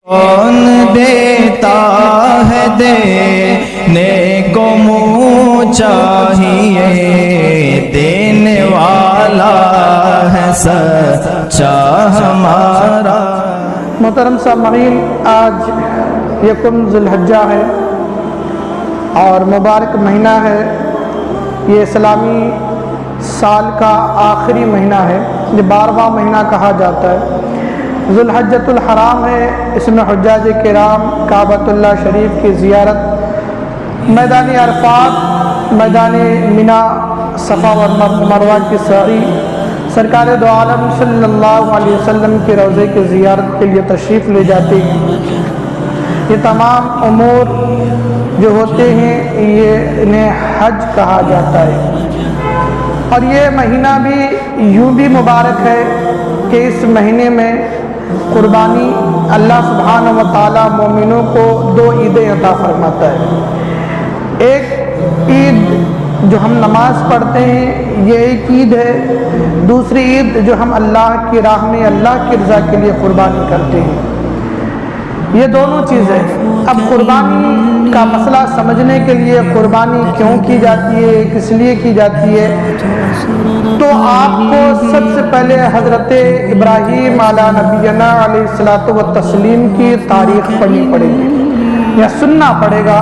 کون دیتا ہے دینے کو منہ چاہیے، دینے والا ہے سچا ہمارا۔ محترم سامعین، آج یکم ذی الحجہ ہے اور مبارک مہینہ ہے۔ یہ اسلامی سال کا آخری مہینہ ہے، یہ 12واں مہینہ کہا جاتا ہے۔ ذو الحجۃ الحرام ہے، اس میں حجاج کرام کعبۃ اللہ شریف کی زیارت، میدان عرفات، میدان منا، صفا و مروہ کی سعی، سرکار دو عالم صلی اللہ علیہ وسلم کے روضے کی زیارت کے لیے تشریف لے جاتے ہیں۔ یہ تمام امور جو ہوتے ہیں یہ انہیں حج کہا جاتا ہے۔ اور یہ مہینہ بھی یوں بھی مبارک ہے کہ اس مہینے میں قربانی اللہ سبحانہ و تعالیٰ مومنوں کو 2 عیدیں عطا فرماتا ہے۔ ایک عید جو ہم نماز پڑھتے ہیں یہ ایک عید ہے، دوسری عید جو ہم اللہ کی راہ میں اللہ کی رضا کے لیے قربانی کرتے ہیں، یہ دونوں چیزیں۔ اب قربانی کا مسئلہ سمجھنے کے لیے قربانی کیوں کی جاتی ہے، کس لیے کی جاتی ہے، تو آپ کو سب سے پہلے حضرت ابراہیم علیہ نبینا علیہ الصلوۃ والتسلیم کی تاریخ پڑھنی پڑے گی یا سننا پڑے گا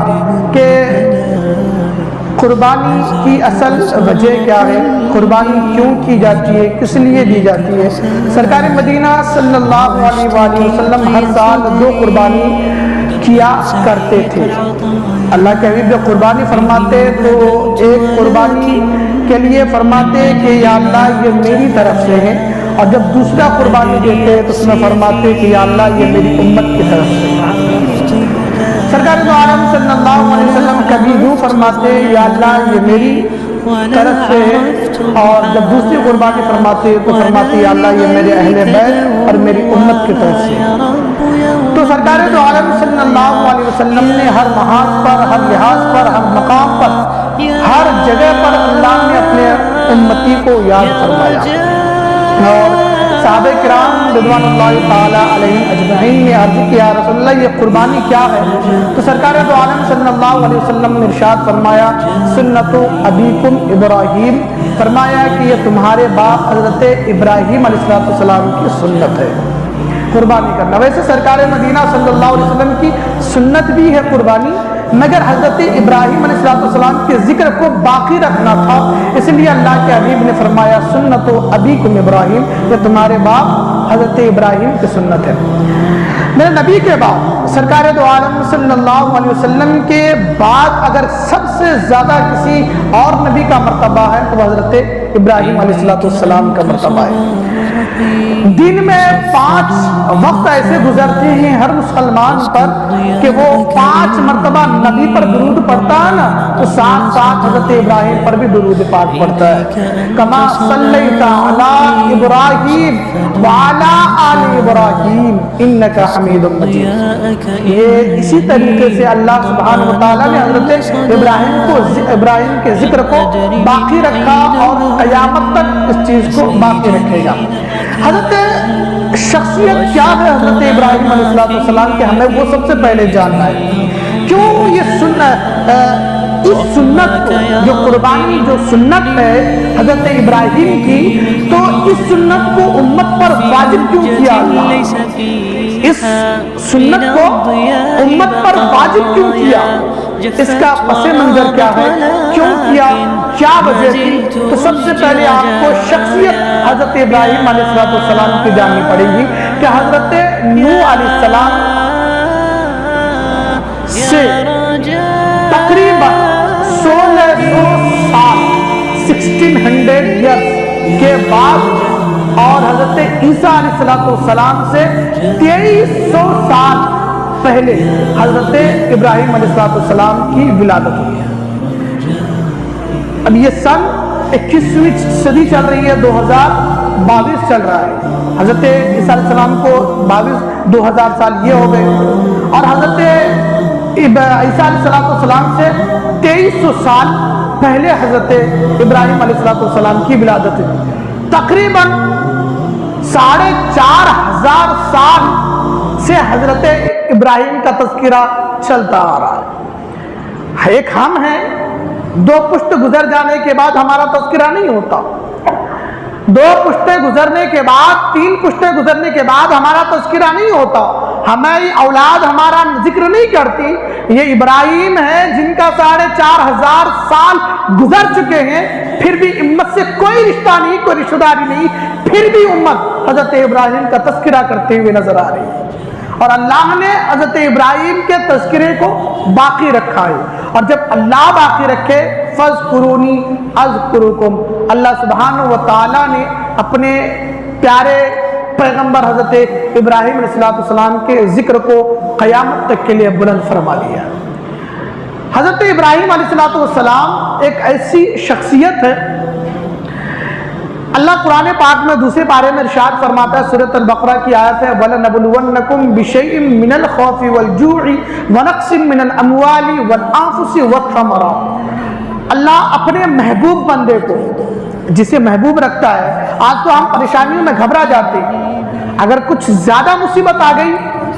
کہ قربانی کی اصل وجہ کیا ہے، قربانی کیوں کی جاتی ہے، کس لیے دی جاتی ہے۔ سرکار مدینہ صلی اللہ علیہ وآلہ وسلم ہر سال 2 قربانی کیا کرتے تھے۔ اللہ کے حبیب جب قربانی فرماتے تو ایک قربانی کے لیے فرماتے کہ یا اللہ یہ میری طرف سے ہے، اور جب دوسرا قربانی دیتے تو اس میں فرماتے کہ یا اللہ یہ میری امت کی طرف سے ہے۔ سرکار دو عالم صلی اللہ علیہ وسلم کبھی یوں فرماتے یا اللہ یہ میری طرف سے ہے، اور جب دوسری قربانی فرماتے تو فرماتے یا اللہ یہ میرے اہل بیت اور میری امت کی طرف سے ہے۔ تو سرکار دو عالم صلی اللہ علیہ وسلم نے ہر محاذ پر، ہر لحاظ پر، ہر مقام پر، ہر جگہ پر اللہ نے اپنے امتی کو یاد فرمایا، اور صحابہ کرام رضوان اللہ تعالی علیہم اجمعین نے عرض کیا رسول اللہ یہ قربانی کیا ہے، تو سرکار دو عالم صلی اللہ علیہ وسلم نے ارشاد فرمایا سنت ابیکم ابراہیم، فرمایا کہ یہ تمہارے باپ حضرت ابراہیم علیہ السلام کی سنت ہے قربانی کرنا۔ ویسے سرکار مدینہ صلی اللہ علیہ وسلم کی سنت بھی ہے قربانی، مگر حضرت ابراہیم علیہ السلام کے ذکر کو باقی رکھنا تھا، اس لیے اللہ کے حبیب نے فرمایا سنت ابیکم ابراہیم، یہ تمہارے باپ حضرت ابراہیم کی سنت ہے۔ میرے نبی کے بعد سرکار دو عالم صلی اللہ علیہ وسلم کے بعد اگر سب سے زیادہ کسی اور نبی کا مرتبہ ہے تو حضرت ابراہیم علیہ السلام کا مرتبہ ہے۔ دن میں 5 وقت ایسے گزرتے ہیں ہر مسلمان پر کہ وہ 5 مرتبہ نبی پر درود پڑھتا ہے نا، تو ساتھ ساتھ حضرت ابراہیم پر بھی درود پاک پڑھتا ہے۔ کما صلیت علی ابراہیم وعلی آل ابراہیم انک حمید مجید، یہ اسی طریقے سے اللہ سبحانہ وتعالیٰ نے حضرت ابراہیم کے ذکر کو باقی رکھا اور قیامت تک اس چیز کو باقی رکھے گا۔ حضرت شخصیت کیا ہے حضرت ابراہیم علیہ السلام کے، ہمیں وہ سب سے پہلے جاننا ہے۔ کیوں یہ اس سنت کو، جو قربانی جو سنت ہے حضرت ابراہیم کی، تو اس سنت کو امت پر واجب کیوں کیا اللہ؟ اس سنت کو امت پر واجب کیوں کیا؟ اس کا پس منظر کیا ہے، کیوں کیا، کیا وجہ تھی؟ تو سب سے پہلے آپ کو شخصیت حضرت ابراہیم علیہ السلام کی جاننی پڑے گی کہ حضرت نوح علیہ السلام سے تقریباً 1600 سال 1600 ایئرس کے بعد، اور حضرت عیسیٰ علیہ السلام سے 2300 سال پہلے حضرت ابراہیم علیہ السلام کی ولادت ہوئی ہے۔ اب یہ سن 21ویں صدی چل رہی ہے، 2022 چل رہا ہے۔ حضرت عیسیٰ علیہ السلام کو 2000 سال یہ ہو گئے، اور حضرت عیسیٰ علیہ السلام سے 2300 سال پہلے حضرت ابراہیم علیہ السلام کی ولادت ہوئی۔ تقریباً 4500 سال سے حضرت ابراہیم کا تذکرہ چلتا آ رہا ہے۔ ایک ہم ہیں، 2 پشت گزر جانے کے بعد ہمارا تذکرہ نہیں ہوتا، 2 پشتیں گزرنے کے بعد، 3 پشتیں گزرنے کے بعد ہمارا تذکرہ نہیں ہوتا، ہماری اولاد ہمارا ذکر نہیں کرتی۔ یہ ابراہیم ہے جن کا 4500 سال گزر چکے ہیں، پھر بھی امت سے کوئی رشتہ نہیں، کوئی رشتہ داری نہیں، پھر بھی امت حضرت ابراہیم کا تذکرہ کرتے ہوئے نظر آ رہی ہے۔ اور اللہ نے حضرت ابراہیم کے تذکرے کو باقی رکھا ہے، اور جب اللہ باقی رکھے فَاذْكُرُونِي أَذْكُرُكُمْ، اللہ سبحانہ و تعالیٰ نے اپنے پیارے پیغمبر حضرت ابراہیم علیہ السلام کے ذکر کو قیامت تک کے لیے بلند فرما دیا۔ حضرت ابراہیم علیہ السلام ایک ایسی شخصیت ہے، اللہ قرآن پاک میں دوسرے پارے میں ارشاد فرماتا ہے، سورۃ البقرہ کی آیت ہے وَلَنَبْلُوَنَّكُمْ بِشَيْءٍ مِّنَ الْخَوْفِ وَالْجُوعِ وَنَقْصٍ مِّنَ الْأَمْوَالِ وَالْأَنفُسِ وَالثَّمَرَاتِ۔ اللہ اپنے محبوب بندے کو، جسے محبوب رکھتا ہے، آج تو ہم پریشانیوں میں گھبرا جاتے ہیں، اگر کچھ زیادہ مصیبت آ گئی،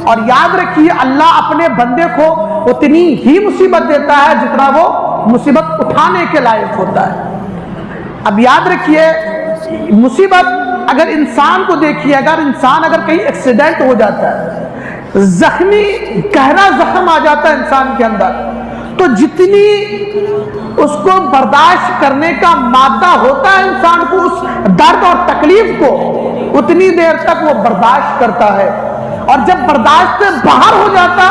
اور یاد رکھیے اللہ اپنے بندے کو اتنی ہی مصیبت دیتا ہے جتنا وہ مصیبت اٹھانے کے لائق ہوتا ہے۔ اب یاد رکھیے، مصیبت اگر انسان کو دیکھیے، اگر کہیں ایکسیڈنٹ ہو جاتا ہے، زخمی گہرا زخم آ جاتا ہے انسان کے اندر، تو جتنی اس کو برداشت کرنے کا مادہ ہوتا ہے انسان کو اس درد اور تکلیف کو، اتنی دیر تک وہ برداشت کرتا ہے، اور جب برداشت سے باہر ہو جاتا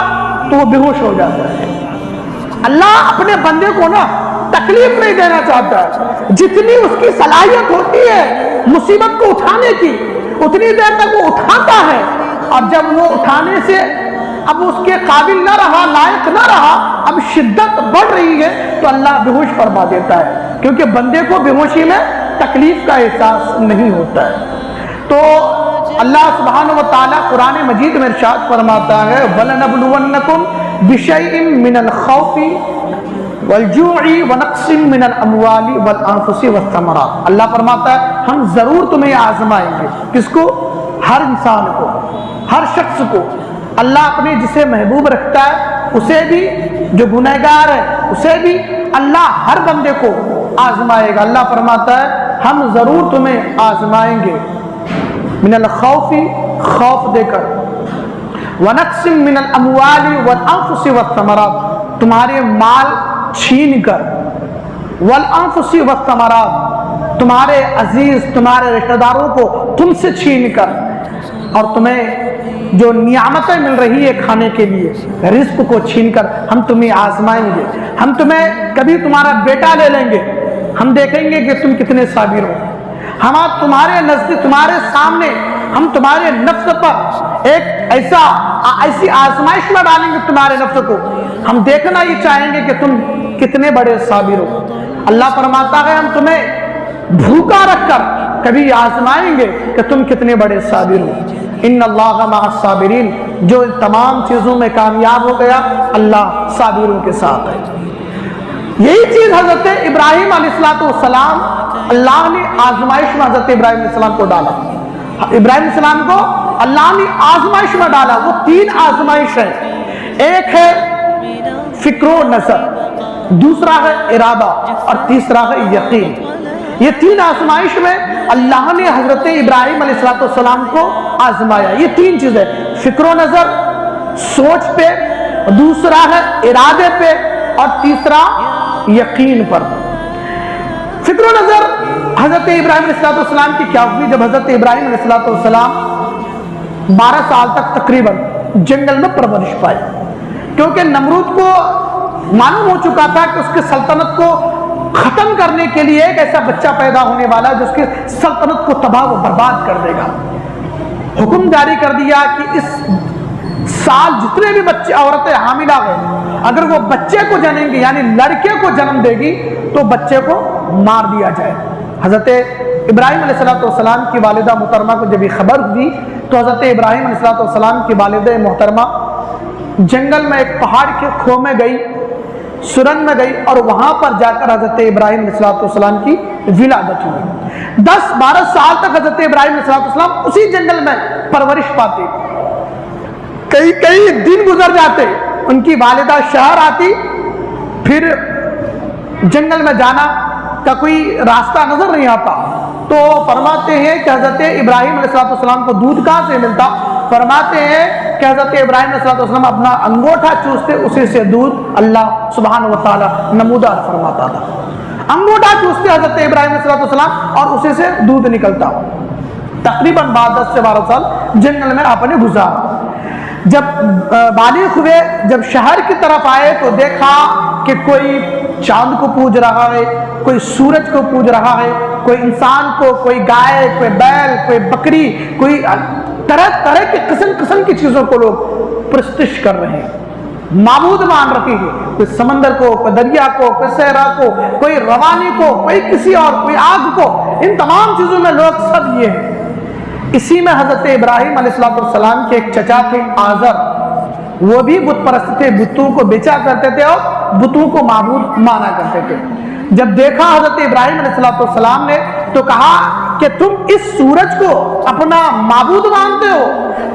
تو وہ بے ہوش ہو جاتا ہے۔ اللہ اپنے بندے کو نا تکلیف نہیں دینا چاہتا ہے، جتنی اس کی صلاحیت ہوتی ہے مصیبت کو اٹھانے کی، اتنی دیر تک وہ اٹھاتا ہے، اور جب وہ اٹھانے سے اب اس کے قابل نہ رہا، لائق نہ رہا، اب شدت بڑھ رہی ہے، تو اللہ بے ہوش فرما دیتا ہے، کیونکہ بندے کو بے ہوشی میں تکلیف کا احساس نہیں ہوتا ہے۔ تو اللہ سبحانہ و تعالیٰ قرآن مجید میں ارشاد فرماتا ہے وَلَنَبْلُوَنَّكُمْ بِشَيْءٍ مِّنَ الْخَوْفِ وَالْجُوعِ وَنَقْصٍ مِّنَ الْأَمْوَالِ وَالْأَنفُسِ وَالثَّمَرَاتِ، اللہ فرماتا ہے ہم ضرور تمہیں آزمائیں گے۔ کس کو؟ ہر انسان کو، ہر شخص کو۔ اللہ اپنے جسے محبوب رکھتا ہے اسے بھی، جو گنہگار ہے اسے بھی، اللہ ہر بندے کو آزمائے گا۔ اللہ فرماتا ہے ہم ضرور تمہیں آزمائیں گے، من الخوف، خوف دے کر، ونقص من الاموال والانفس والثمرات، تمہارے مال چھین کر، والانفس والثمرات، تمہارے عزیز تمہارے رشتہ داروں کو تم سے چھین کر، اور تمہیں جو نعمتیں مل رہی ہے کھانے کے لیے، رزق کو چھین کر ہم تمہیں آزمائیں گے۔ ہم تمہیں کبھی تمہارا بیٹا لے لیں گے، ہم دیکھیں گے کہ تم کتنے صابر ہو، ہم تمہارے نزدیک، تمہارے سامنے ہم تمہارے نفس پر ایک ایسی آزمائش میں ڈالیں گے تمہارے نفس کو، ہم دیکھنا یہ چاہیں گے کہ تم کتنے بڑے صابر ہو۔ اللہ فرماتا ہے ہم تمہیں بھوکا رکھ کر کبھی آزمائیں گے کہ تم کتنے بڑے صابر ہو۔ ان اللہ مع الصابرین، جو ان تمام چیزوں میں کامیاب ہو گیا اللہ صابروں کے ساتھ ہے۔ یہی چیز حضرت ابراہیم علیہ السلام، اللہ نے آزمائش میں حضرت ابراہیم علیہ السلام کو ڈالا، ابراہیم علیہ السلام کو اللہ نے آزمائش میں ڈالا۔ وہ 3 آزمائش ہے، ایک ہے فکر و نظر، دوسرا ہے ارادہ، اور تیسرا ہے یقین۔ یہ 3 آزمائش میں اللہ نے حضرت ابراہیم علیہ السلام کو آزمایا۔ یہ 3 چیزیں، فکر و نظر، سوچ پہ، دوسرا ہے ارادے پہ، اور تیسرا یقین پر۔ فکر و نظر حضرت ابراہیم علیہ السلام کی کیا ہوئی؟ جب حضرت ابراہیم علیہ السلام 12 سال تک تقریباً جنگل میں پرورش پائی، کیونکہ نمرود کو معلوم ہو چکا تھا کہ اس کی سلطنت کو ختم کرنے کے لیے ایک ایسا بچہ پیدا ہونے والا ہے جو اس کی سلطنت کو تباہ و برباد کر دے گا۔ حکم جاری کر دیا کہ اس سال جتنے بھی بچے، عورتیں حاملہ ہیں، اگر وہ بچے کو جنیں گی، یعنی لڑکے کو جنم دے گی، تو بچے کو مار دیا جائے۔ حضرت ابراہیم علیہ السلام کی والدہ محترمہ کو جب یہ خبر ہوئی تو حضرت ابراہیم علیہ السلام کی والدہ محترمہ جنگل میں ایک پہاڑ کے کھو میں گئی، سرنگ میں گئی، اور وہاں پر جا کر حضرت ابراہیم علیہ السلام کی ولادت ہوئی۔ 10-12 سال تک حضرت ابراہیم علیہ السلام اسی جنگل میں پرورش پاتے۔ کئی دن گزر جاتے، ان کی والدہ شہر آتی، پھر جنگل میں جانا کا کوئی راستہ نظر نہیں آتا، تو فرماتے ہیں کہ حضرت ابراہیم علیہ السلام کو دودھ کہاں سے ملتا؟ فرماتے ہیں کہ حضرت ابراہیم علیہ السلام اپنا انگوٹھا چوستے، اسی سے دودھ اللہ سبحانہ و تعالیٰ نمودار فرماتا تھا۔ انگوٹھا چوستے حضرت ابراہیم علیہ السلام اور اسی سے دودھ نکلتا، تقریباً 10 سے 12 سال جنگل میں آپ نے گزارا۔ جب بالغ ہوئے، جب شہر کی طرف آئے تو دیکھا کہ کوئی چاند کو پوج رہا ہے، کوئی سورج کو پوج رہا ہے، کوئی انسان کو، کوئی گائے، کوئی بیل، کوئی بکری، کوئی طرح طرح کی قسم کی چیزوں کو لوگ پرستش کر رہے ہیں، معبود مان رکھے ہیں، کوئی سمندر کو، کوئی دریا کو، کوئی صحرا کو، کوئی روانی کو، کوئی کسی اور، کوئی آگ کو، ان تمام چیزوں میں لوگ سب یہ ہیں۔ اسی میں حضرت ابراہیم علیہ السلام کے ایک چچا تھے آزر، وہ بھی بت پرست تھے، بتوں کو بیچا کرتے تھے اور بتوں کو معبود مانا کرتے تھے۔ جب دیکھا حضرت ابراہیم علیہ السلام نے تو کہا کہ تم اس سورج کو اپنا معبود مانتے ہو،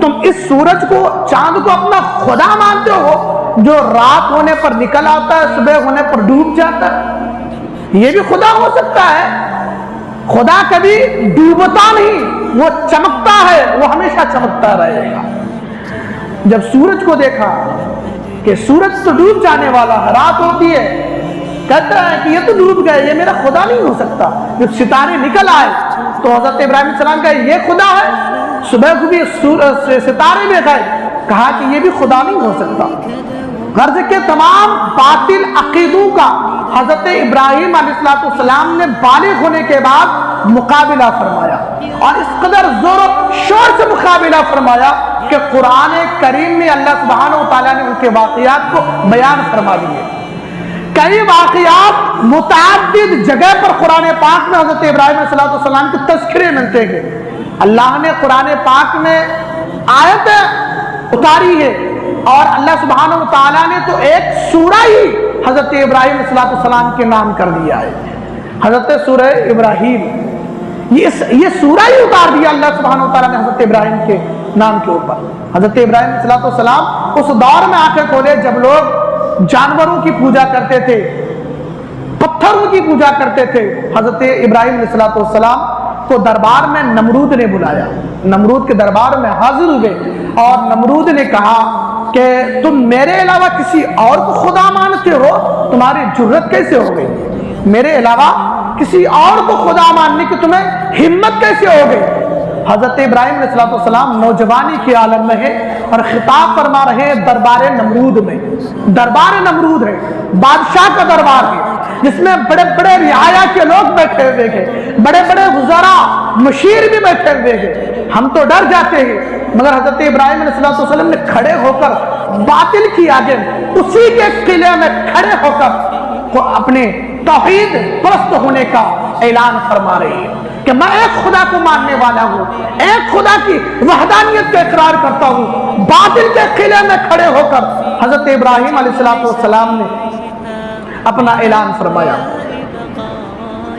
تم اس سورج کو، چاند کو اپنا خدا مانتے ہو، جو رات ہونے پر نکل آتا ہے، صبح ہونے پر ڈوب جاتا ہے۔ یہ بھی خدا ہو سکتا ہے؟ خدا کبھی ڈوبتا نہیں، وہ چمکتا ہے، وہ ہمیشہ چمکتا رہے گا۔ جب سورج کو دیکھا کہ سورج تو ڈوب جانے والا ہے، رات ہوتی ہے، کہتا ہے کہ یہ تو ڈوب گئے، یہ میرا خدا نہیں ہو سکتا۔ جب ستارے نکل آئے تو حضرت ابراہیم علیہ السلام کہا یہ خدا ہے، صبح کو بھی ستارے میں گئے، کہا کہ یہ بھی خدا نہیں ہو سکتا۔ غرض کے تمام باطل عقیدوں کا حضرت ابراہیم علیہ السلام نے بالغ ہونے کے بعد مقابلہ فرمایا، اور اس قدر زور و شور سے مقابلہ فرمایا کہ قرآن کریم میں اللہ سبحانہ و تعالیٰ نے ان کے واقعات کو بیان فرما دیے۔ کئی واقعات متعدد جگہ پر قرآن پاک میں حضرت ابراہیم علیہ السلام کے تذکرے ملتے ہیں۔ اللہ نے قرآن پاک میں آیت اتاری ہے، اور اللہ سبحانہ و تعالیٰ نے تو ایک سورہ ہی حضرت ابراہیم علیہ السلام کے نام کر دیا ہے، حضرت سورہ ابراہیم۔ یہ سورہ ہی اتار دیا اللہ سبحانہ و تعالیٰ نے حضرت ابراہیم کے نام کے اوپر۔ حضرت ابراہیم علیہ السلام اس دور میں آنکھیں کھولے جب لوگ جانوروں کی پوجا کرتے تھے، پتھروں کی پوجا کرتے تھے۔ حضرت ابراہیم علیہ السلام کو دربار میں نمرود نے بلایا، نمرود کے دربار میں حاضر ہوئے، اور نمرود نے کہا کہ تم میرے علاوہ کسی اور کو خدا مانتے ہو، تمہاری جرت کیسے ہو گئی؟ میرے علاوہ کسی اور کو خدا ماننے کی تمہیں ہمت کیسے ہو گئی؟ حضرت ابراہیم علیہ السلام نوجوانی کے عالم میں ہے اور خطاب فرما رہے ہیں دربار نمرود میں۔ دربار نمرود ہے، بادشاہ کا دربار ہے، جس میں بڑے بڑے رعایا کے لوگ بیٹھے ہوئے ہیں، بڑے بڑے وزراء، مشیر بھی بیٹھے ہوئے ہیں۔ ہم تو ڈر جاتے ہیں، مگر حضرت ابراہیم علیہ السلام نے کھڑے ہو کر باطل کی آگے اسی کے قلعے میں کھڑے ہو کر اپنے توحید پرست ہونے کا اعلان فرما رہے ہیں کہ میں ایک خدا کو ماننے والا ہوں، ایک خدا کی وحدانیت کا اقرار کرتا ہوں۔ باطل کے قلعے میں کھڑے ہو کر حضرت ابراہیم علیہ السلام نے اپنا اعلان فرمایا۔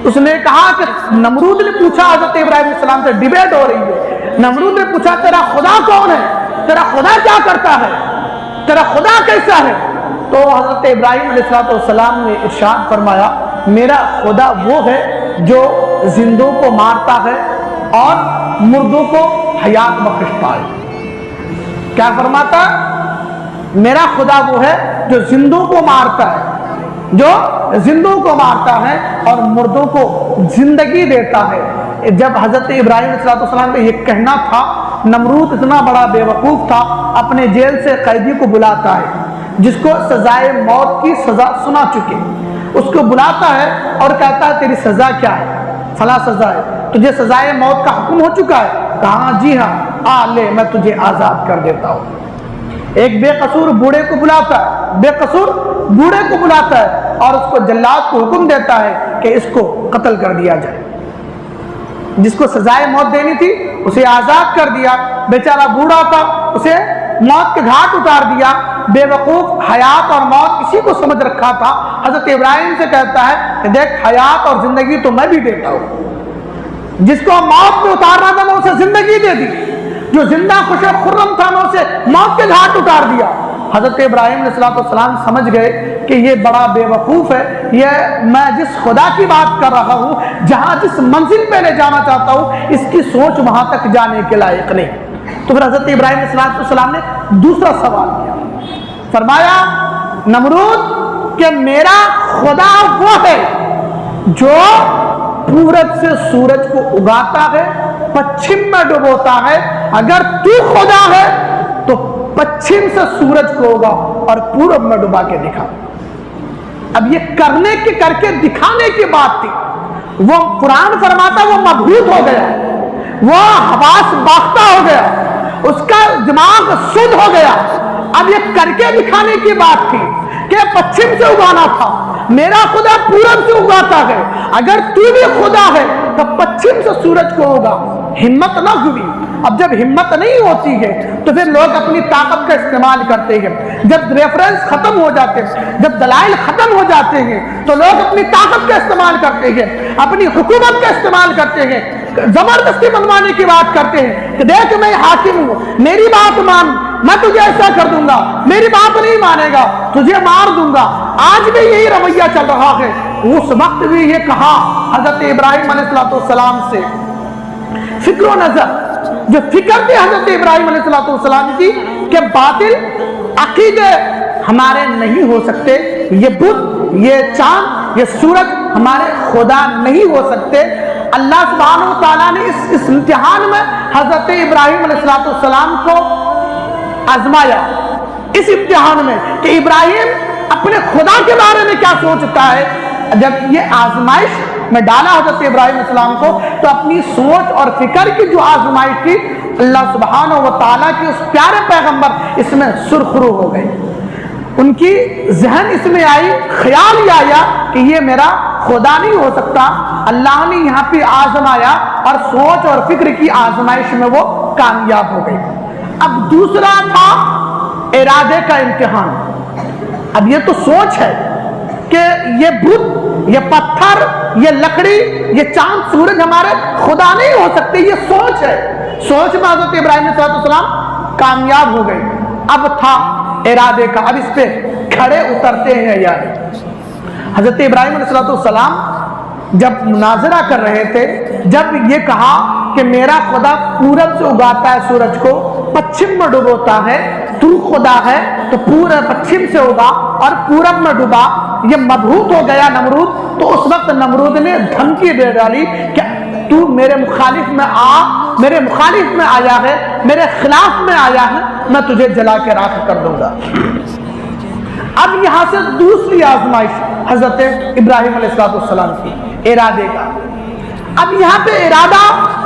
اس نے کہا کہ نمرود نے پوچھا، حضرت ابراہیم علیہ السلام سے ڈیبیٹ ہو رہی ہے، نمرود نے پوچھا تیرا خدا کون ہے؟ تیرا خدا کیا کرتا ہے؟ تیرا خدا کیسا ہے؟ تو حضرت ابراہیم علیہ السلام نے ارشاد فرمایا میرا خدا وہ ہے جو زندوں کو مارتا ہے اور مردوں کو حیات بخشتا ہے۔ کیا فرماتا ہے؟ میرا خدا وہ ہے جو زندوں کو مارتا ہے، جو زندوں کو مارتا ہے اور مردوں کو زندگی دیتا ہے۔ جب حضرت ابراہیم علیہ السلام کا یہ کہنا تھا، نمرود اتنا بڑا بے وقوف تھا، اپنے جیل سے قیدی کو بلاتا ہے جس کو سزائے موت کی سزا سنا چکے، اس کو بلاتا ہے اور کہتا ہے تیری سزا کیا ہے؟ فلاں سزا ہے، تجھے سزائے موت کا حکم ہو چکا ہے؟ کہا جی ہاں، آ لے میں تجھے آزاد کر دیتا ہوں۔ ایک بے قصور بوڑھے کو بلاتا ہے، بے قصور بوڑھے کو بلاتا ہے اور اس کو جلاد کو حکم دیتا ہے کہ اس کو قتل کر دیا جائے۔ جس کو سزائے موت دینی تھی اسے آزاد کر دیا، بیچارہ بوڑھا تھا اسے موت کے گھاٹ اتار دیا۔ بے وقوف حیات اور موت اسی کو سمجھ رکھا تھا۔ حضرت ابراہیم سے کہتا ہے کہ دیکھ حیات اور زندگی تو میں بھی دیتا ہوں، جس کو موت میں اتارنا تھا میں اسے زندگی دے دی، جو زندہ خوش خرم تھا میں اسے موت کے گھاٹ اتار دیا۔ حضرت ابراہیم علیہ السلام سمجھ گئے کہ یہ بڑا بے وقوف ہے، یہ میں جس خدا کی بات کر رہا ہوں، جہاں جس منزل پہ لے جانا چاہتا ہوں، اس کی سوچ وہاں تک جانے کے لائق نہیں۔ تو پھر حضرت ابراہیم علیہ السلام نے دوسرا سوال کیا، فرمایا نمرود کہ میرا خدا وہ ہے جو پورب سے سورج کو اگاتا ہے، پچھم میں ڈبوتا ہے، اگر تو خدا ہے تو پچھم سے سورج کو اگا اور پورب میں ڈبا کے دکھا۔ اب یہ کرنے کی کر کے دکھانے کی بات تھی، وہ قرآن فرماتا وہ مبہوت ہو گیا، وہ حواس باختہ ہو گیا، اس کا دماغ سدھ ہو گیا۔ اب یہ کر کے دکھانے کی بات تھی کہ پچھم سے اگانا تھا، میرا خدا پورب سے اگاتا ہے، اگر تو بھی خدا ہے تو پچھم سے سورج کو ہوگا۔ ہمت نہ ہوئی۔ اب جب ہمت نہیں ہوتی ہے تو پھر لوگ اپنی طاقت کا استعمال کرتے ہیں، جب ریفرنس ختم ہو جاتے ہیں، جب دلائل ختم ہو جاتے ہیں تو لوگ اپنی طاقت کا استعمال کرتے ہیں، اپنی حکومت کا استعمال کرتے ہیں، زبردستی منوانے کی بات کرتے ہیں کہ دیکھ میں حاکم ہوں، میری بات مان، میں تجھے ایسا کر دوں گا، میری بات نہیں مانے گا تجھے مار دوں گا۔ آج بھی یہی رویہ چل رہا ہے۔ اس وقت بھی یہ کہا حضرت ابراہیم علیہ السلام سے، فکر و نظر جو فکر تھی حضرت ابراہیم علیہ السلام کی کہ باطل عقیدے ہمارے نہیں ہو سکتے، یہ بت، یہ چاند، یہ سورج ہمارے خدا نہیں ہو سکتے۔ اللہ سبحانہ و تعالیٰ نے اس امتحان میں حضرت ابراہیم علیہ السلام کو آزمایا، اس امتحان میں کہ ابراہیم اپنے خدا کے بارے میں کیا سوچتا ہے۔ جب یہ آزمائش میں ڈالا حضرت ابراہیم علیہ السلام کو تو اپنی سوچ اور فکر کی جو آزمائش تھی، اللہ سبحانہ و تعالیٰ کی اس پیارے پیغمبر اس میں سرخرو ہو گئے، ان کی ذہن اس میں آئی، خیال یہ آیا کہ یہ میرا خدا نہیں ہو سکتا۔ اللہ نے یہاں پہ آزمایا اور سوچ اور فکر کی آزمائش میں وہ کامیاب ہو گئی۔ اب دوسرا تھا ارادے کا امتحان۔ اب یہ تو سوچ ہے کہ یہ بت، یہ پتھر، یہ لکڑی، یہ چاند سورج ہمارے خدا نہیں ہو سکتے، یہ سوچ ہے۔ سوچ میں حضرت ابراہیم علیہ السلام کامیاب ہو گئے۔ اب تھا ارادے کا، اب اس پہ کھڑے اترتے ہیں یار۔ حضرت ابراہیم علیہ السلام جب مناظرہ کر رہے تھے، جب یہ کہا کہ میرا خدا پورب سے اگاتا ہے سورج کو، پچھم میں ڈبوتا ہے، تو خدا ہے تو پورا پچھم سے اگا اور پورب میں ڈبا، یہ مبہوت ہو گیا نمرود۔ تو اس وقت نمرود نے دھمکی دے ڈالی کہ تو میرے مخالف میں آ، میرے مخالف میں آیا ہے، میرے خلاف میں آیا ہے، میں تجھے جلا کے راکھ کر دوں گا۔ اب یہاں سے دوسری آزمائش حضرت ابراہیم علیہ السلام کی ارادے کا۔ اب یہاں پہ ارادہ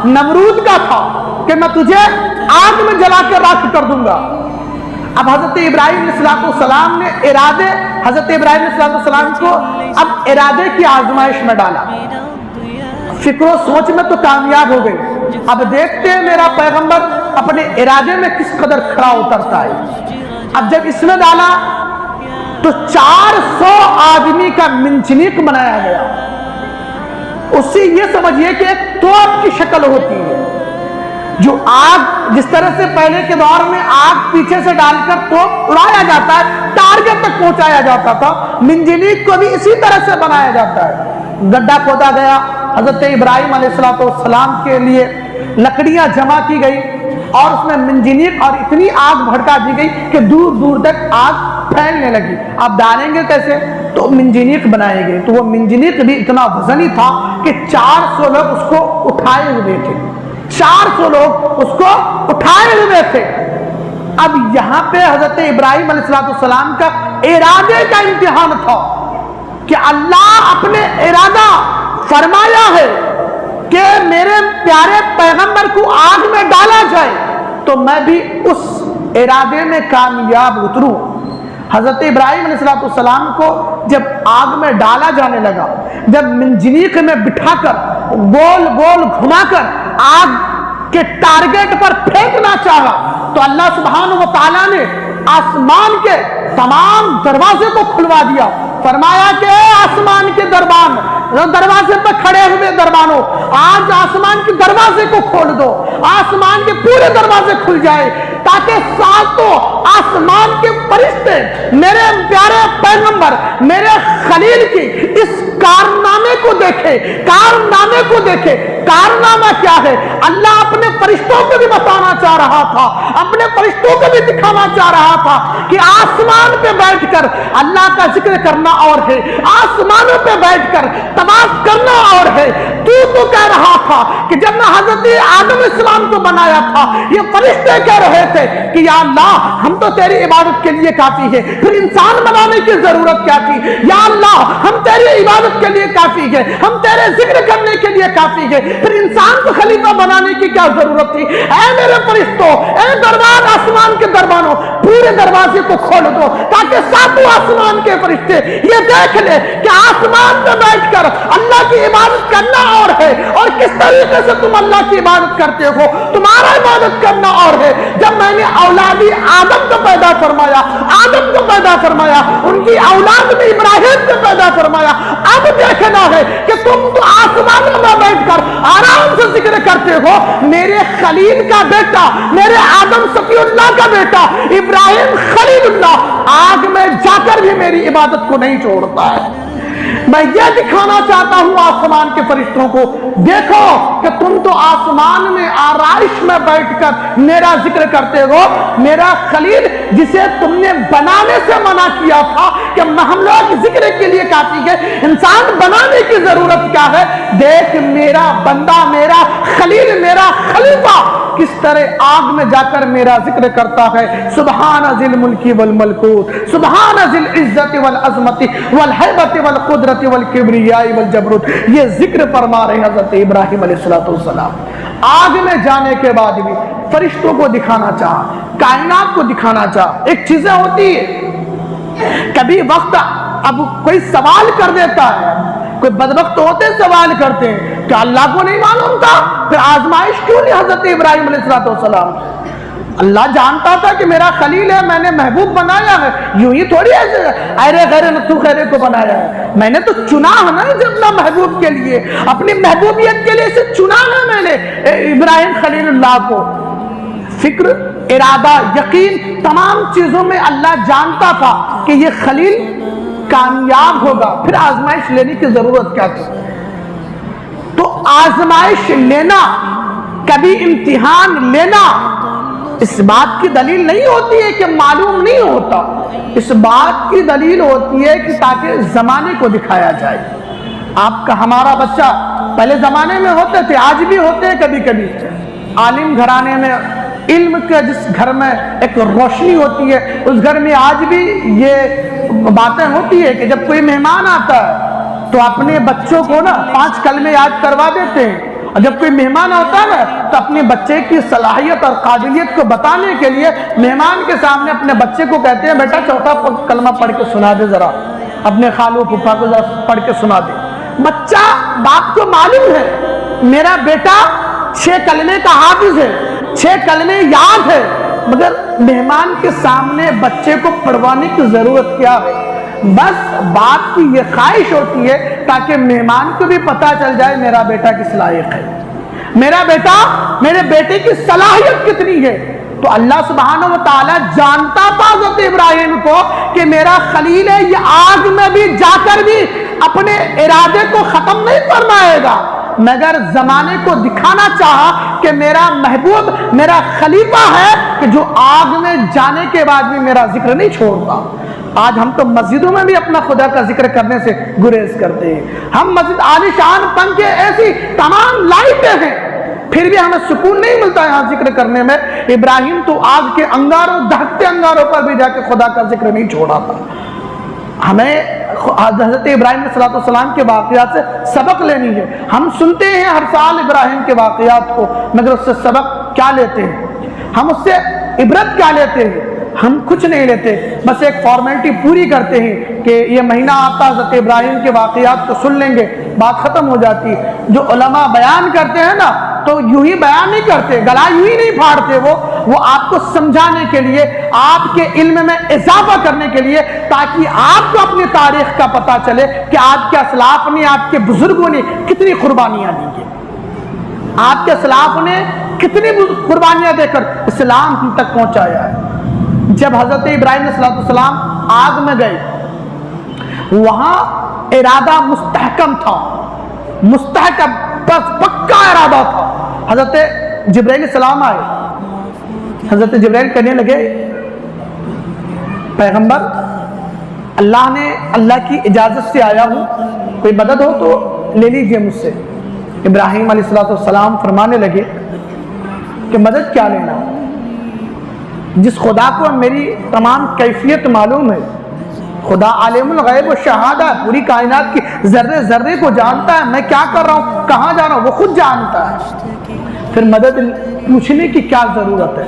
نمرود کا تھا کہ میں تجھے آگ میں جلا کے راکھ کر دوں گا۔ اب حضرت ابراہیم علیہ السلام نے ارادے، حضرت ابراہیم علیہ السلام کو اب ارادے کی آزمائش میں ڈالا۔ فکر و سوچ میں تو کامیاب ہو گئی، اب دیکھتے ہیں میرا پیغمبر اپنے ارادے میں کس قدر کھڑا اترتا ہے۔ اب جب اس میں ڈالا تو 400 آدمی کا منجنیق بنایا گیا۔ اس سے یہ سمجھیے کہ ایک توپ کی شکل ہوتی ہے، جو آگ جس طرح سے پہلے کے دور میں آگ پیچھے سے ڈال کر توپ اڑایا جاتا ہے، ٹارگٹ تک پہنچایا جاتا تھا، منجنیق کو بھی اسی طرح سے بنایا جاتا ہے۔ گڈھا کھودا گیا، حضرت ابراہیم علیہ السلام کے لیے لکڑیاں جمع کی گئی اور اس میں منجنیق اور اتنی آگ بھڑکا دی گئی کہ دور دور تک آگ پھیلنے لگی۔ آپ ڈالیں گے کیسے؟ تو منجنیق بنائے گئے، تو وہ منجنیق بھی اتنا وزنی تھا کہ 400 لوگ اس کو اٹھائے ہوئے تھے، 400 لوگ اس کو اٹھائے ہوئے تھے۔ اب یہاں پہ حضرت ابراہیم علیہ السلام کا ارادے کا امتحان تھا کہ اللہ اپنے ارادہ فرمایا ہے کہ میرے پیارے پیغمبر کو آگ میں ڈالا جائے تو میں بھی اس ارادے میں کامیاب اتروں۔ حضرت ابراہیم علیہ السلام کو جب آگ میں ڈالا جانے لگا، جب منجنیق میں بٹھا کر گول گول گھما کر آگ کے ٹارگٹ پر پھینکنا چاہا تو اللہ سبحانہ و تعالیٰ نے آسمان کے تمام دروازے کو کھلوا دیا، فرمایا کہ اے آسمان کے دربان، دروازے پر کھڑے ہوئے دربانوں، آج آسمان کے دروازے کو کھول دو، آسمان کے پورے دروازے کھل جائے تاکہ ساتوں آسمان کے فرشتے میرے پیارے پیغمبر، میرے خلیل کی اس کارنامے کو دیکھے، کارنامے کو دیکھے۔ کارنامہ کیا ہے؟ اللہ اپنے فرشتوں کو بھی بتانا چاہ رہا تھا، اپنے فرشتوں کو بھی دکھانا چاہ رہا تھا کہ آسمان پہ بیٹھ کر اللہ کا ذکر کرنا اور ہے، آسمانوں پہ بیٹھ کر طواف کرنا اور ہے۔ تو کہہ رہا تھا کہ جب میں حضرت آدم السلام کو بنایا تھا، یہ فرشتے کہہ رہے تھے کہ یا اللہ ہم تو تیری عبادت کے لیے کافی ہے، پھر انسان بنانے کی ضرورت کیا تھی؟ یا اللہ ہم تیری عبادت کے لیے کافی ہے، ہم تیرے ذکر کرنے کے لیے کافی ہے، پھر انسان کو خلیفہ بنانے کی کیا ضرورت تھی؟ اے میرے فرشتوں، اے دربار آسمان کے دربانوں، پورے دروازے کو کھول دو تاکہ ساتوں آسمان کے فرشتے یہ دیکھ لے کہ آسمان پہ بیٹھ کر اللہ کی عبادت کرنا اور ہے، اور کس طریقے سے تم اللہ کی عبادت کرتے ہو، تمہارا عبادت کرنا اور ہے۔ جب میں نے اولادی آدم کو پیدا فرمایا، آدم کو پیدا فرمایا، ان کی اولاد میں ابراہیم کو پیدا فرمایا، اب دیکھنا ہے کہ تم تو آسمانوں میں بیٹھ کر آرام سے ذکر کرتے ہو، میرے خلیل کا بیٹا، میرے آدم صفی اللہ کا بیٹا ابراہیم خلیل اللہ آگ میں جا کر بھی میری عبادت کو نہیں چھوڑتا ہے۔ میں یہ دکھانا چاہتا ہوں آسمان کے فرشتوں کو، دیکھو کہ تم تو آسمان میں آرائش میں بیٹھ کر میرا ذکر کرتے ہو، میرا خلیل جسے تم نے بنانے سے منع کیا تھا کہ ہم لوگ ذکر کے لیے کافی ہے، انسان بنانے کی ضرورت کیا ہے؟ دیکھ میرا بندہ، میرا خلیل، میرا خلیفہ کس طرح آگ میں جا کر میرا ذکر کرتا ہے۔ سبحان ذی الملک والملکوت، سبحان ذی العزت والعظمت والہیبت والقدرت والکبریاء والجبروت، یہ ذکر فرما رہے حضرت ابراہیم علیہ السلام۔ آگ میں جانے کے بعد بھی فرشتوں کو دکھانا چاہا، کائنات کو دکھانا چاہا۔ ایک چیزیں ہوتی ہے، کبھی وقت اب کوئی سوال کر دیتا ہے، کوئی بدبخت ہوتے سوال کرتے ہیں کہ اللہ کو نہیں معلوم تھا، پھر آزمائش کیوں نہیں حضرت ابراہیم علیہ السلام؟ اللہ جانتا تھا کہ میرا خلیل ہے، میں نے محبوب بنایا ہے، یوں ہی تھوڑی ایسے ایرے غیر نتو خیرے کو بنایا ہے، میں نے تو چنا ہے نا اپنا محبوب کے لیے، اپنی محبوبیت کے لیے اسے چنا ہے میں نے ابراہیم خلیل اللہ کو۔ فکر، ارادہ، یقین، تمام چیزوں میں اللہ جانتا تھا کہ یہ خلیل کامیاب ہوگا، پھر آزمائش لینے کی ضرورت کیا تھی؟ تو آزمائش لینا، کبھی امتحان لینا اس بات کی دلیل نہیں ہوتی ہے کہ معلوم نہیں ہوتا، اس بات کی دلیل ہوتی ہے کہ تاکہ زمانے کو دکھایا جائے۔ آپ کا ہمارا بچہ پہلے زمانے میں ہوتے تھے، آج بھی ہوتے ہیں کبھی کبھی، عالم گھرانے میں، علم کے جس گھر میں ایک روشنی ہوتی ہے، اس گھر میں آج بھی یہ باتیں ہوتی ہے کہ جب کوئی مہمان آتا ہے تو اپنے بچوں کو نا 5 کلمے یاد کروا دیتے ہیں، اور جب کوئی مہمان ہوتا ہے نا تو اپنے بچے کی صلاحیت اور قابلیت کو بتانے کے لیے مہمان کے سامنے اپنے بچے کو کہتے ہیں بیٹا 4تھا کلمہ پڑھ کے سنا دے، ذرا اپنے خالو پھپھا کو ذرا پڑھ کے سنا دے۔ بچہ باپ کو معلوم ہے میرا بیٹا 6 کلمے کا حافظ ہے، 6 کلمے یاد ہے، مگر مہمان کے سامنے بچے کو پڑھوانے کی ضرورت کیا ہے؟ بس باپ کی یہ خواہش ہوتی ہے تاکہ مہمان کو بھی پتا چل جائے میرا بیٹا کس لائق ہے، میرا بیٹا، میرے بیٹے کی صلاحیت کتنی ہے۔ تو اللہ سبحانہ و تعالی جانتا تھا حضرت ابراہیم کو کہ میرا خلیل ہے، یہ آگ میں بھی جا کر بھی اپنے ارادے کو ختم نہیں فرمائے گا، مگر زمانے کو دکھانا چاہا کہ میرا محبوب، میرا خلیفہ ہے کہ جو آگ میں جانے کے بعد بھی میرا ذکر نہیں چھوڑتا۔ آج ہم تو مسجدوں میں بھی اپنا خدا کا ذکر کرنے سے گریز کرتے ہیں، ہم مسجد عالی شان پنکھے ایسی تمام لائٹیں ہیں، پھر بھی ہمیں سکون نہیں ملتا یہاں ذکر کرنے میں۔ ابراہیم تو آگ کے انگاروں، دہکتے انگاروں پر بھی جا کے خدا کا ذکر نہیں چھوڑا تھا۔ ہمیں حضرت ابراہیم علیہ السلام کے واقعات سے سبق لینی ہے۔ ہم سنتے ہیں ہر سال ابراہیم کے واقعات کو، مگر اس سے سبق کیا لیتے ہیں؟ ہم اس سے عبرت کیا لیتے ہیں؟ ہم کچھ نہیں لیتے، بس ایک فارمیلٹی پوری کرتے ہیں کہ یہ مہینہ آتا حضرت ابراہیم کے واقعات کو سن لیں گے، بات ختم ہو جاتی ہے۔ جو علماء بیان کرتے ہیں نا تو یوں ہی بیان نہیں کرتے، گلا یوں ہی نہیں پھاڑتے، وہ آپ کو سمجھانے کے لیے، آپ کے علم میں اضافہ کرنے کے لیے، تاکہ آپ کو اپنی تاریخ کا پتہ چلے کہ آپ کے اسلاف نے، آپ کے بزرگوں نے کتنی قربانیاں دی ہیں، آپ کے اسلاف نے کتنی قربانیاں دے کر اسلام ہم تک پہنچایا ہے۔ جب حضرت ابراہیم علیہ السلام آگ میں گئے، وہاں ارادہ مستحکم تھا، مستحکم بس پکا ارادہ تھا۔ حضرت جبرائیل علیہ السلام آئے، حضرت جبرائیل کہنے لگے پیغمبر اللہ نے، اللہ کی اجازت سے آیا ہوں، کوئی مدد ہو تو لے لیجئے مجھ سے۔ ابراہیم علیہ السلام فرمانے لگے کہ مدد کیا لینا، جس خدا کو میری تمام کیفیت معلوم ہے، خدا عالم الغیب و شہادہ ہے، پوری کائنات کی ذرے ذرے کو جانتا ہے، میں کیا کر رہا ہوں، کہاں جا رہا ہوں، وہ خود جانتا ہے، پھر مدد پوچھنے کی کیا ضرورت ہے؟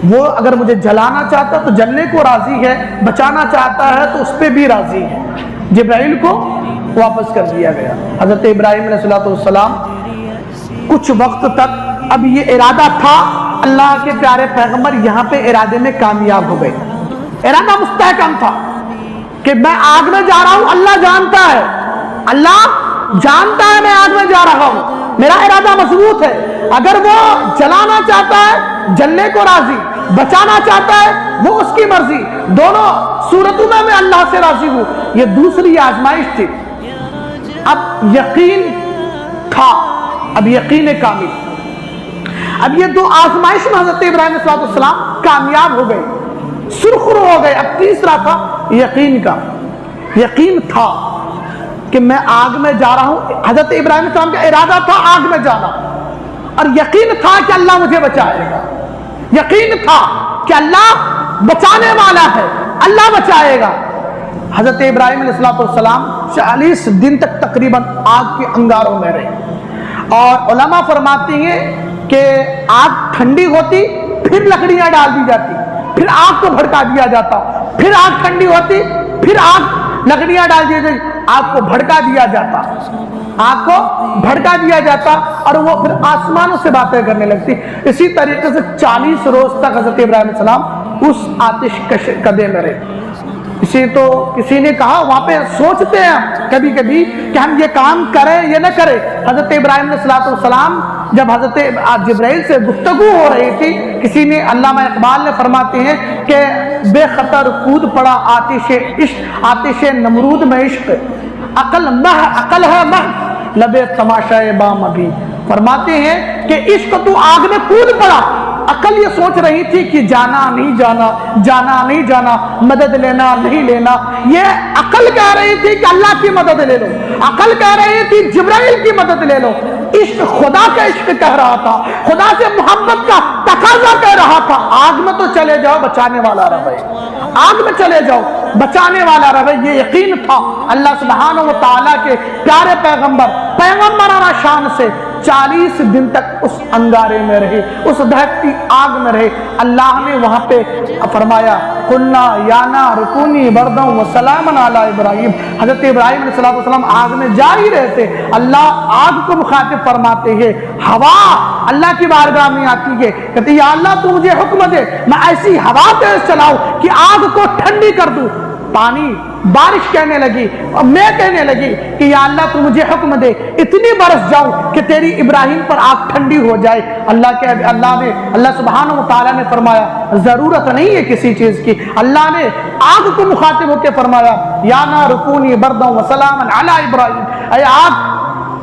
وہ اگر مجھے جلانا چاہتا تو جلنے کو راضی ہے، بچانا چاہتا ہے تو اس پہ بھی راضی ہے۔ جبرائیل کو واپس کر دیا گیا۔ حضرت ابراہیم علیہ السلام کچھ وقت تک اب یہ ارادہ تھا، اللہ کے پیارے پیغمبر یہاں پہ ارادے میں کامیاب ہو گئے۔ ارادہ مستحکم تھا کہ میں آگ میں جا رہا ہوں، اللہ جانتا ہے، اللہ جانتا ہے میں آگ میں جا رہا ہوں، میرا ارادہ مضبوط ہے۔ اگر وہ جلانا چاہتا ہے جلنے کو راضی، بچانا چاہتا ہے وہ اس کی مرضی، دونوں صورتوں میں اللہ سے راضی ہوں۔ یہ دوسری آزمائش تھی، اب یقین تھا، اب یقین کامل۔ اب یہ دو آزمائش میں حضرت ابراہیم علیہ السلام کامیاب ہو گئے، سرخرو ہو گئے۔ اب تیسرا تھا یقین کا، یقین تھا کہ میں آگ میں جا رہا ہوں۔ حضرت ابراہیم علیہ السلام کا ارادہ تھا آگ میں جانا، اور یقین تھا کہ اللہ مجھے بچائے گا، یقین تھا کہ اللہ بچانے والا ہے، اللہ بچائے گا۔ حضرت ابراہیم علیہ السلام 40 دن تک تقریباً آگ کے انگاروں میں رہے، اور علماء فرماتے ہیں کہ آگ ٹھنڈی ہوتی پھر لکڑیاں ڈال دی جاتی، پھر آگ کو بھڑکا دیا جاتا، پھر آگ ٹھنڈی ہوتی پھر آگ لکڑیاں ڈال دی جاتی، آگ کو بھڑکا دیا جاتا، آگ کو بھڑکا دیا جاتا، اور وہ پھر آسمانوں سے باتیں کرنے لگتی۔ اسی طریقے سے 40 روز تک حضرت ابراہیم علیہ السلام اس آتش کدے میں رہے۔ اسی تو کسی نے کہا، وہاں پہ سوچتے ہیں کبھی کبھی کہ ہم یہ کام کریں یا نہ کریں۔ حضرت ابراہیم علیہ السلام جب حضرت جبرائیل سے گفتگو ہو رہی تھی، کسی نے، علامہ اقبال نے فرماتے ہیں کہ بے خطر کود پڑا آتش عشق، آتش نمرود میں عشق، عقل ہے مہ لبے تماشائے بام ابھی۔ فرماتے ہیں کہ عشق تو آگ میں کود پڑا، عقل یہ سوچ رہی تھی کہ جانا نہیں جانا، جانا نہیں جانا، مدد لینا نہیں لینا۔ یہ عقل کہہ رہی تھی کہ اللہ کی مدد لے لو، عقل کہہ رہی تھی جبرائیل کی مدد لے لو۔ عشق خدا کا عشق کہہ رہا تھا، خدا سے محبت کا تقاضا کہہ رہا تھا، آگ میں تو چلے جاؤ بچانے والا رہے، آگ میں چلے جاؤ بچانے والا رہے۔ یہ یقین تھا اللہ سبحانہ و تعالیٰ کے پیارے پیغمبرانہ شان سے 40 دن تک اس انگارے میں رہے، اس دہکتی آگ میں رہے۔ اللہ نے وہاں پہ فرمایا قلنا یا نار کونی بردا وسلاما علی ابراہیم۔ حضرت ابراہیم علیہ السلام آگ میں جا ہی رہے تھے، اللہ آگ کو مخاطب فرماتے ہیں، ہوا اللہ کی بارگاہ میں آتی ہے، کہتے یا اللہ تو مجھے حکم دے میں ایسی ہوا تیز چلاؤں کہ آگ کو ٹھنڈی کر دوں۔ پانی بارش کہنے لگی، اور میں کہنے لگی کہ یا اللہ تو مجھے حکم دے اتنی برس جاؤں کہ تیری ابراہیم پر آگ ٹھنڈی ہو جائے۔ اللہ سبحانہ و تعالیٰ نے فرمایا ضرورت نہیں ہے کسی چیز کی۔ اللہ نے آگ کو مخاطب ہو کے فرمایا یا نار کونی بردا وسلاما علی ابراہیم، اے آگ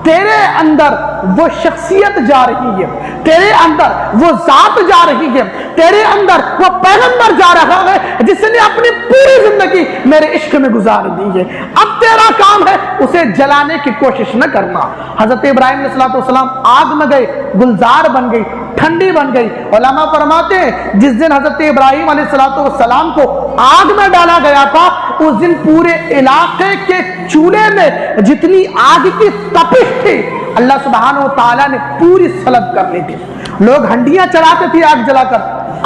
تیرے اندر وہ شخصیت جا رہی ہے، تیرے اندر وہ ذات جا رہی ہے، تیرے اندر وہ پیغمبر جا رہا ہے جس نے اپنی پوری زندگی میرے عشق میں گزار دی ہے۔ اب تیرا کام ہے اسے جلانے کی کوشش نہ کرنا۔ حضرت ابراہیم علیہ السلام آگ میں گئے، گلزار بن گئی، ٹھنڈی بن گئی۔ علماء فرماتے ہیں جس دن حضرت ابراہیم علیہ السلام کو آگ میں ڈالا گیا تھا، اس دن پورے علاقے کے چولہے میں جتنی آگ کی تپش تھی اللہ سبحانہ و تعالیٰ نے پوری سلب کر لی تھی۔ لوگ ہنڈیاں چڑھاتے تھے آگ جلا کر،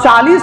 40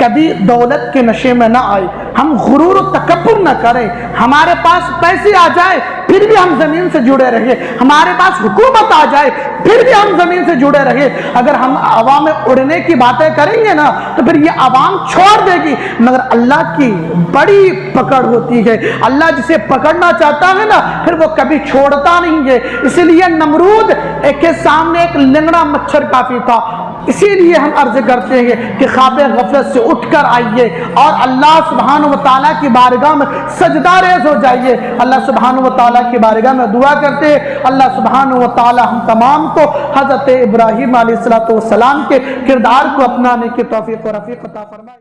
کبھی دولت کے نشے میں نہ آئے، ہم غرور و تکبر نہ کریں، ہمارے پاس پیسے آ جائے پھر بھی ہم زمین سے جڑے رہے، ہمارے پاس حکومت آ جائے پھر بھی ہم زمین سے جڑے رہے۔ اگر ہم عوام میں اڑنے کی باتیں کریں گے نا تو پھر یہ عوام چھوڑ دے گی، مگر اللہ کی بڑی پکڑ ہوتی ہے، اللہ جسے پکڑنا چاہتا ہے نا پھر وہ کبھی چھوڑتا نہیں ہے۔ اسی لیے نمرود کے سامنے ایک لنگڑا مچھر کافی تھا، اسی لیے ہم عرض کرتے ہیں کہ خواب غفلت سے اٹھ کر آئیے اور اللہ سبحانہ و تعالیٰ کی بارگاہ میں سجدہ ریز ہو جائیے۔ اللہ سبحانہ و تعالیٰ کی بارگاہ میں دعا کرتے ہیں اللہ سبحانہ و تعالیٰ ہم تمام کو حضرت ابراہیم علیہ السلام کے کردار کو اپنانے کی توفیق و رفیق عطا فرمائے۔